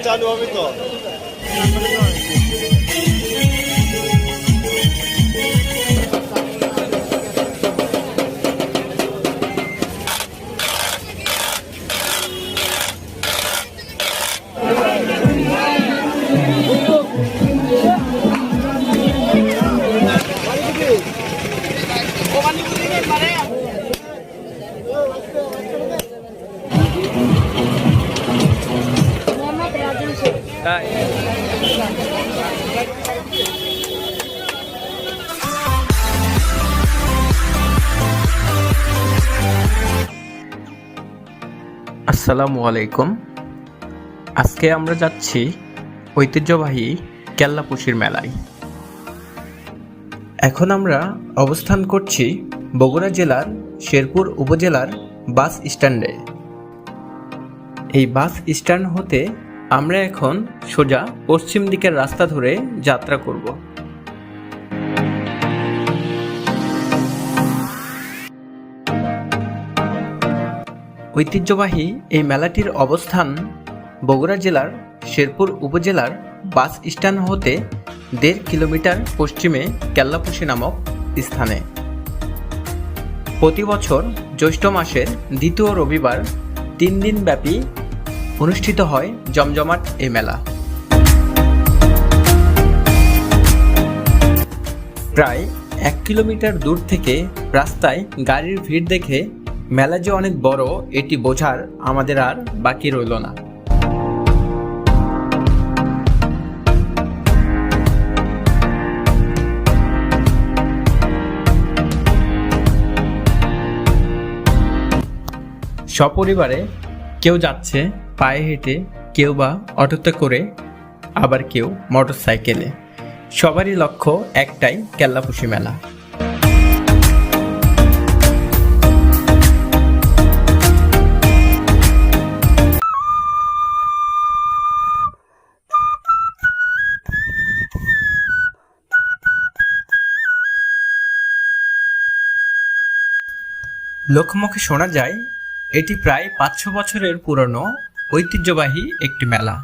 চালু হবে তো। আসসালামু আলাইকুম। আজকে আমরা যাচ্ছি ঐতিহ্যবাহী কেল্লাপুশির মেলায়। এখন আমরা অবস্থান করছি বগুড়া জেলার শেরপুর উপজেলার বাস স্ট্যান্ডে। এই বাস স্ট্যান্ড হতে আমরা এখন সোজা পশ্চিম দিকের রাস্তা ধরে যাত্রা করব। ঐতিহ্যবাহী এই মেলাটির অবস্থান বগুড়া জেলার শেরপুর উপজেলার বাস স্ট্যান্ড হতে 1.5 কিলোমিটার পশ্চিমে কেল্লাপুশি নামক স্থানে। প্রতি বছর জ্যৈষ্ঠ মাসের দ্বিতীয় রবিবার 3 দিন ব্যাপী অনুষ্ঠিত হয় জমজমাট এই মেলা। প্রায় 1 কিলোমিটার দূর থেকে রাস্তায় গাড়ির ভিড় দেখে মেলা যে অনেক বড় এটি বোঝার আমাদের আর বাকি রইল না। সপরিবারে কেউ যাচ্ছে পায়ে হেঁটে, কেউ বা অটোতে করে, আবার কেউ মোটরসাইকেলে। সবারই লক্ষ্য একটাই, কেল্লাপুশি মেলা। লোকমুখে শোনা যায় এটি প্রায় 500 বছরের পুরনো ঐতিহ্যবাহী একটি মেলা।